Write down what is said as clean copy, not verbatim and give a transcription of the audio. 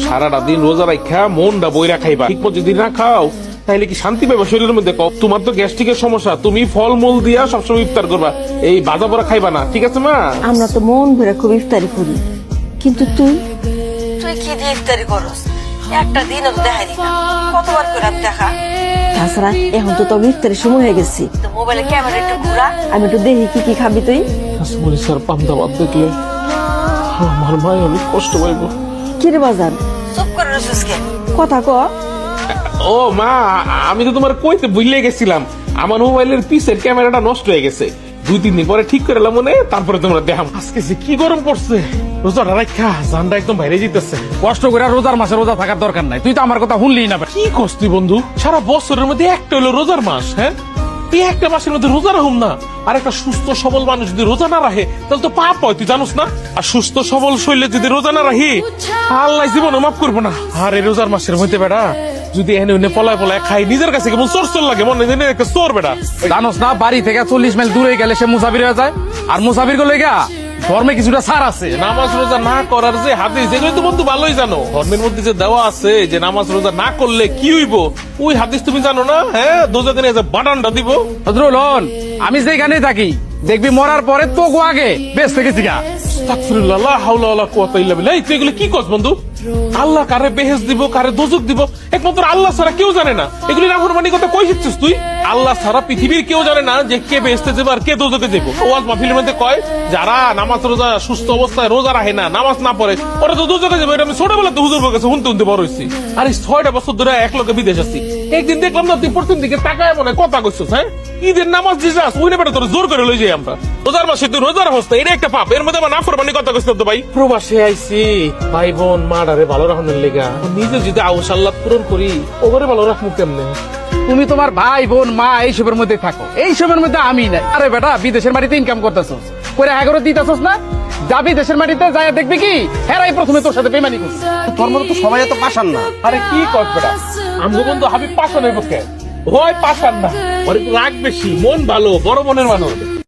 সারাটা দিন রোজা রাখা মনটা বইরা খাইবা, ঠিক মতো যদি না খাও তাহলে কি শান্তি পাইবা শরীরের মধ্যে? তোমার তো গ্যাস্ট্রিকের সমস্যা, তুমি ফলমূল দিয়া সবসময় ইফতার করবা, এই বাজা পড়া খাইবা না, ঠিক আছে মা? আমরা তো মন ভরে খুব ইফতারি করি, কিন্তু তুই তুই কি দিয়ে ইফতারি করস? একটা দিন তো দেখাই দিনা, কতবার করে আমি দেখা। তাছাড়া এখন তো তোর ইফতারের সময় হয়ে গেছি, তো মোবাইলে ক্যামেরা একটু ঘুরা, আমি একটু দেখি কি কি খাবি তুই। স্যার পান্তা ভাত দেখলে আমার ভাই অনেক কষ্ট পাইব। কি রে বাজার, চুপ করে রসুস কে, কথা ক। ও মা, আমি তো তোমার কইতে ভুলে গেছিলাম, আমার মোবাইলের পিছের ক্যামেরাটা নষ্ট হয়ে গেছে, 2-3 দিন পরে ঠিক করে এলাম মনে, তারপরে তোমরা দেখাম। আজকে যে কি গরম পড়ছে, রোজাটা রাখা জানটা একদম বাইরে যেতেছে। কষ্ট করে রোজার মাসে রোজা থাকার দরকার নাই, তুই তো আমার কথা শুনলি না। কি করছ তুই বন্ধু? সারা বছরের মধ্যে একটা হলো রোজার মাস, হ্যাঁ? এই একটা মাসের মধ্যে রোজা রাখুম না? আর একটা সুস্থ সবল মানুষ যদি রোজা না রাখে তাহলে তো পাপ হয়, তুই জানোস না? আর সুস্থ সবল শরীরে যদি রোজা না রাখি আল্লাহ জীবনে মাফ করবো না। আর এই রোজার মাসের মধ্যে বেড়া যদি এনে ওনে পলায় পলায় খাই, নিজের কাছে কেমন চোর চোর লাগে, মনে হয় একটা চোর বেড়া। জানোস না, বাড়ি থেকে 40 মাইল দূরে গেলে সে মুসাফির হয়ে যায়, আর মুসাফির গুলো ধর্মে কিছুটা ছাড় আছে। নামাজ রোজা না করার যে হাদিস, এগুলো তো বন্ধু ভালোই জানো, ধর্মের মধ্যে যে দেওয়া আছে যে নামাজ রোজা না করলে কি হইব, ওই হাদিস তুমি জানো না? হ্যাঁ, দোজাকে নিয়ে বাটানটা দিব। হজরুল হন, আমি যেখানে থাকি দেখবি মরার পরে তো আগে বেশ থেকে গা। আস্তাগফিরুল্লাহ, লা হাওলা ওয়ালা কুওয়াতা ইল্লা বিল্লাহ। এই তুই এগুলো কি করছ বন্ধু? আল্লাহ কারে বেহেশত দিব, কারে দোজক দিব একমাত্র আল্লাহ ছাড়া কেউ জানে না। এগুলি নাফরমানি কথা কই শিখছিস তুই? আল্লাহ ছাড়া পৃথিবীর কেউ জানে না যে কে বেহেশতে যাবে আর কে দোজকে যাবে। ওয়াজ মাহফিলের মধ্যে কয় যারা নামাজ রোজা সুস্থ অবস্থায় রোজা রাখে না, নামাজ না পড়ে, ওরা তো দোজকে যাবে। এটা আমি ছোটবেলা তো হুজুর কাছে শুনতে শুনতে বড় হইছি। আর এই 6টা বছর ধরে এক লোকে বিদেশ আছি, একদিন দেখলাম না তুই প্রথম দিকে তাকায় মনে কথা কইছিস। হ্যাঁ, ঈদের নামাজ দিছাস, ওই নেবে তোর জোর করে লই যাই আমরা। রোজার মাসে তুই রোজার হস্তা, এটা একটা পাপ, এর মধ্যে আমার নাফরমানি কথা কইছিস তো ভাই। প্রবাসে আইছি ভাই বোন মাডারে ভালো রাখনের লেগা, নিজে যদি আউশ আল্লাহ পূরণ করি ওগরে ভালো রাখবো কেমনে? তুমি তোমার ভাই বোন মা এইসবের মধ্যে থাকো, এইসবের মধ্যে আমি নাই। আরে বেটা, বিদেশের মাটিতে ইনকাম করতেছস, করে 11 দিতেছস না? যাবি দেশের মাটিতে যায় দেখবি কি হেরাই প্রথমে তোর সাথে বেমানি করছে। তোর মতো তো সবাই এত পাশান না। আরে কি কর বেটা, আমগো বন্ধু হাবিব পাশানের পক্ষে হয়, পাশান না, ওর একটু রাগ বেশি, মন ভালো, বড় মনের মানুষ।